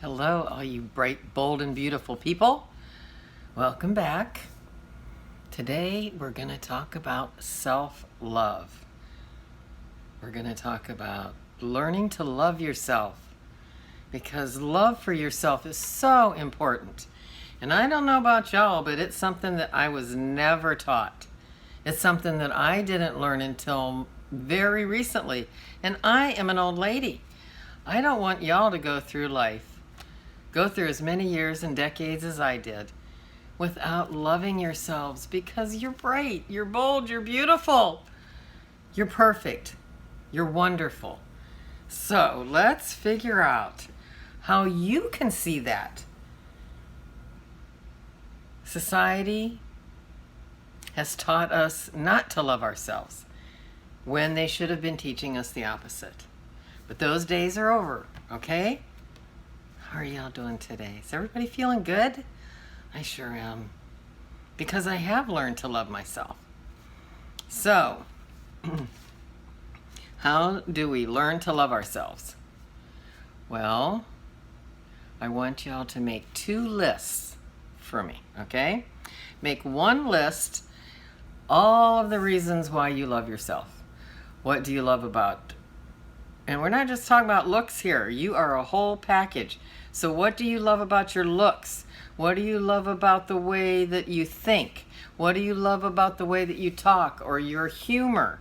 Hello, all you bright, bold, and beautiful people. Welcome back. Today, we're going to talk about self-love. We're going to talk about learning to love yourself, because love for yourself is so important. And I don't know about y'all, but it's something that I was never taught. It's something that I didn't learn until very recently. And I am an old lady. I don't want y'all to go through life, go through as many years and decades as I did, without loving yourselves, because you're bright, you're bold, you're beautiful, you're perfect, you're wonderful. So let's figure out how you can see that. Society has taught us not to love ourselves when they should have been teaching us the opposite. But those days are over, okay? How are y'all doing today? Is everybody feeling good? I sure am, because I have learned to love myself. So, how do we learn to love ourselves? Well, I want y'all to make 2 lists for me, okay? Make one list, all of the reasons why you love yourself. What do you love about? And we're not just talking about looks here. You are a whole package. So what do you love about your looks? What do you love about the way that you think? What do you love about the way that you talk or your humor?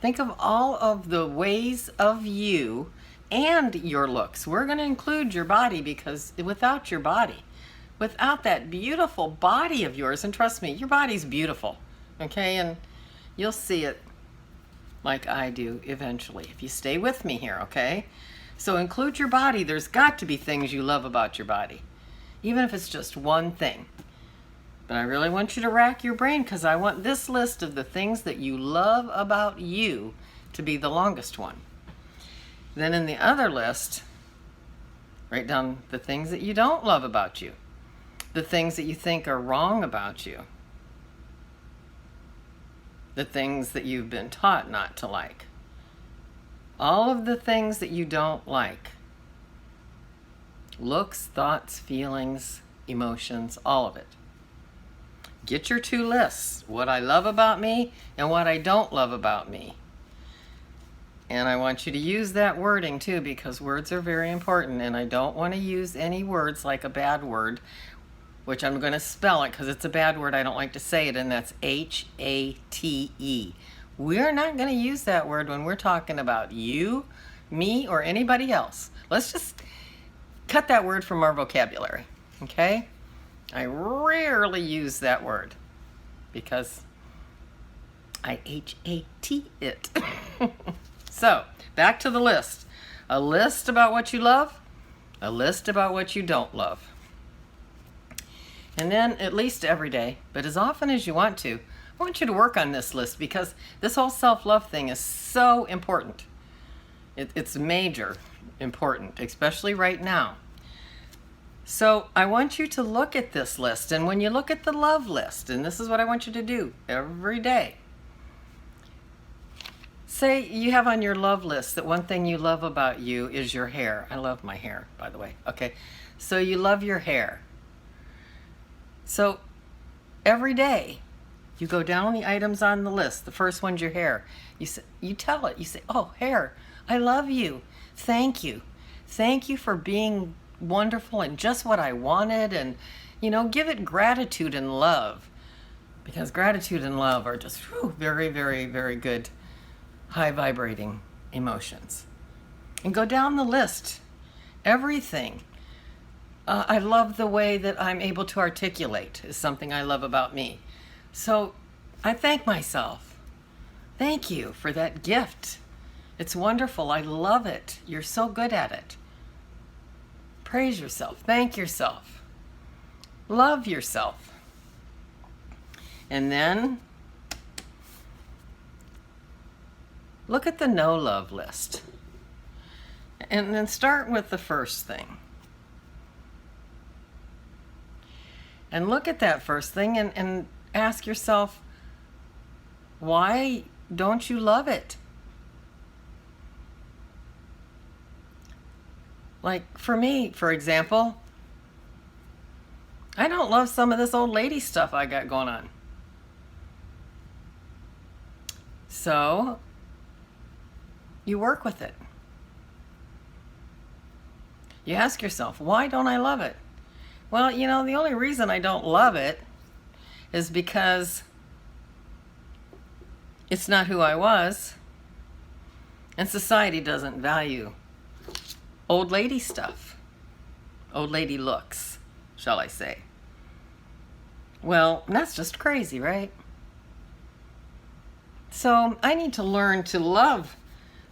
Think of all of the ways of you and your looks. We're going to include your body, because without your body, without that beautiful body of yours, and trust me, your body's beautiful, okay? And you'll see it like I do eventually, if you stay with me here, okay? So include your body. There's got to be things you love about your body, even if it's just one thing. But I really want you to rack your brain, because I want this list of the things that you love about you to be the longest one. Then in the other list, write down the things that you don't love about you, the things that you think are wrong about you, the things that you've been taught not to like. All of the things that you don't like. Looks, thoughts, feelings, emotions, all of it. Get your 2 lists. What I love about me and what I don't love about me. And I want you to use that wording too, because words are very important, and I don't want to use any words like a bad word, which I'm going to spell it because it's a bad word. I don't like to say it, and that's H-A-T-E. We're not going to use that word when we're talking about you, me, or anybody else. Let's just cut that word from our vocabulary, okay? I rarely use that word because I H-A-T it. So, back to the list. A list about what you love, a list about what you don't love. And then at least every day, but as often as you want to, I want you to work on this list, because this whole self-love thing is so important. It's major important, especially right now. So I want you to look at this list, and when you look at the love list, and this is what I want you to do every day. Say you have on your love list that one thing you love about you is your hair. I love my hair, by the way. Okay, so you love your hair. So every day you go down the items on the list. The first one's your hair. You tell it. You say, "Oh, hair, I love you. Thank you. Thank you for being wonderful and just what I wanted." And, give it gratitude and love, because gratitude and love are just very, very, very good, high vibrating emotions. And go down the list. Everything. I love the way that I'm able to articulate is something I love about me. So I thank myself. Thank you for that gift. It's wonderful. I love it. You're so good at it. Praise yourself. Thank yourself. Love yourself. And then look at the no love list. And then start with the first thing. And look at that first thing and ask yourself, why don't you love it? Like for me, for example, I don't love some of this old lady stuff I got going on. So you work with it. You ask yourself, why don't I love it? Well, you know, the only reason I don't love it is because it's not who I was, and society doesn't value old lady stuff, old lady looks, shall I say. Well, that's just crazy, right? So I need to learn to love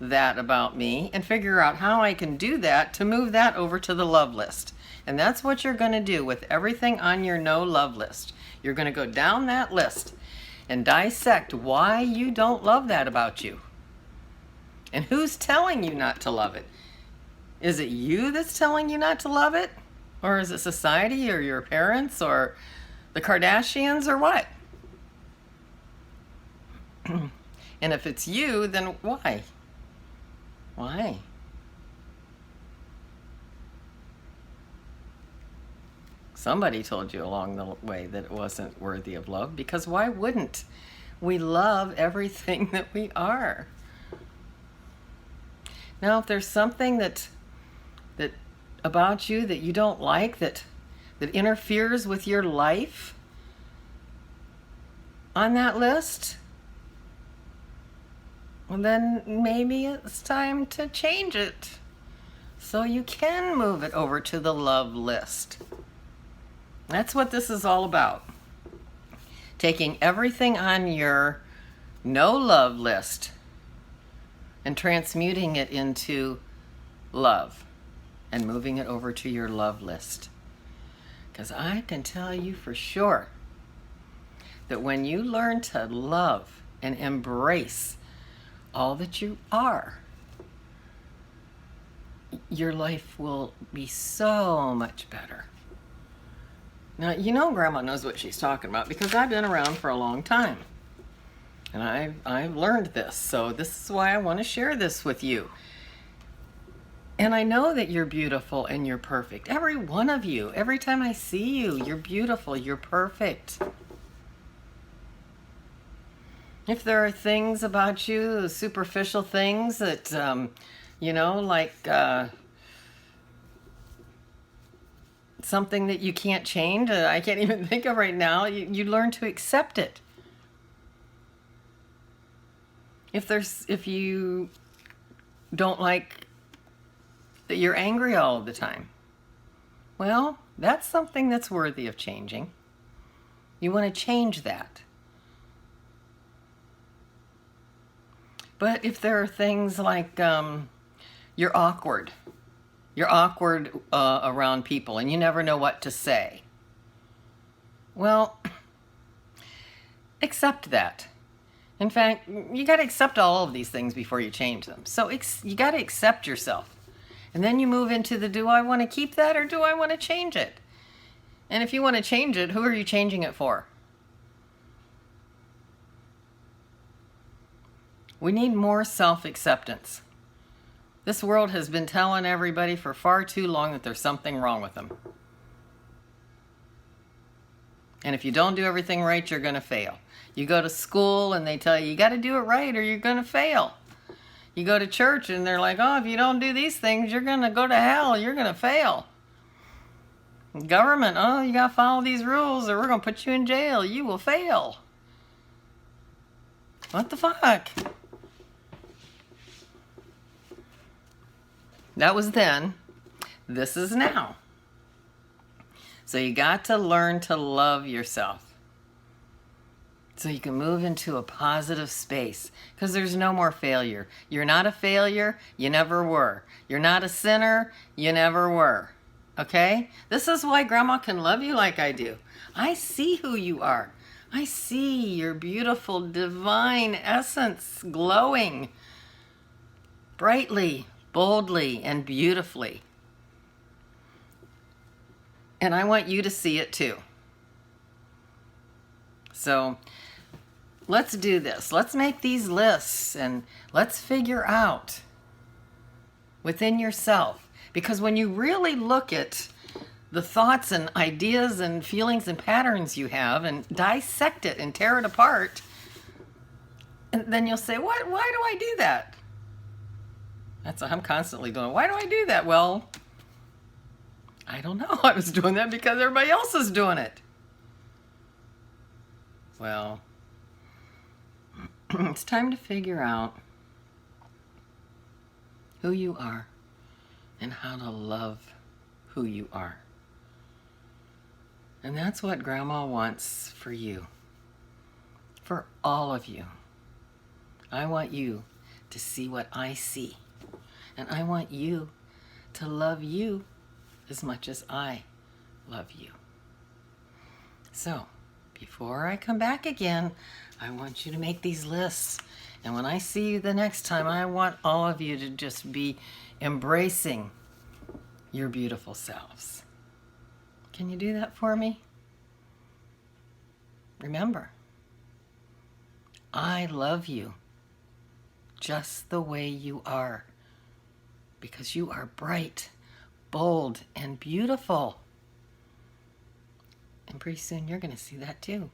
that about me and figure out how I can do that to move that over to the love list. And that's what you're going to do with everything on your no love list. You're going to go down that list and dissect why you don't love that about you. And who's telling you not to love it? Is it you that's telling you not to love it? Or is it society or your parents or the Kardashians or what? And if it's you, then why? Why? Somebody told you along the way that it wasn't worthy of love, because why wouldn't we love everything that we are? Now, if there's something that about you that you don't like, that interferes with your life on that list, well, then maybe it's time to change it so you can move it over to the love list. That's what this is all about. Taking everything on your no love list and transmuting it into love and moving it over to your love list. Because I can tell you for sure that when you learn to love and embrace all that you are, your life will be so much better. Now, you know Grandma knows what she's talking about, because I've been around for a long time. And I've learned this, so this is why I want to share this with you. And I know that you're beautiful and you're perfect. Every one of you. Every time I see you, you're beautiful, you're perfect. If there are things about you, superficial things that, like something that you can't change, I can't even think of right now, you learn to accept it. If you don't like that you're angry all of the time, well, that's something that's worthy of changing. You want to change that. But if there are things like you're awkward around people and you never know what to say, well, accept that. In fact, you got to accept all of these things before you change them. So you got to accept yourself. And then you move into the, do I want to keep that or do I want to change it? And if you want to change it, who are you changing it for? We need more self-acceptance. This world has been telling everybody for far too long that there's something wrong with them. And if you don't do everything right, you're going to fail. You go to school and they tell you, you got to do it right or you're going to fail. You go to church and they're like, oh, if you don't do these things, you're going to go to hell. You're going to fail. Government, oh, you got to follow these rules or we're going to put you in jail. You will fail. What the fuck? That was then. This is now. So you got to learn to love yourself so you can move into a positive space, because there's no more failure. You're not a failure. You never were. You're not a sinner. You never were. Okay? This is why Grandma can love you like I do. I see who you are. I see your beautiful divine essence glowing brightly, boldly, and beautifully. And I want you to see it too. So let's do this. Let's make these lists and let's figure out within yourself Because when you really look at the thoughts and ideas and feelings and patterns you have and dissect it and tear it apart, and then you'll say, why do I do that? That's what I'm constantly doing. Why do I do that? Well, I don't know. I was doing that because everybody else is doing it. Well, it's time to figure out who you are and how to love who you are. And that's what Grandma wants for you, for all of you. I want you to see what I see, and I want you to love you as much as I love you. So, before I come back again, I want you to make these lists. And when I see you the next time, I want all of you to just be embracing your beautiful selves. Can you do that for me? Remember, I love you just the way you are, because you are bright, bold, and beautiful. And pretty soon you're going to see that too.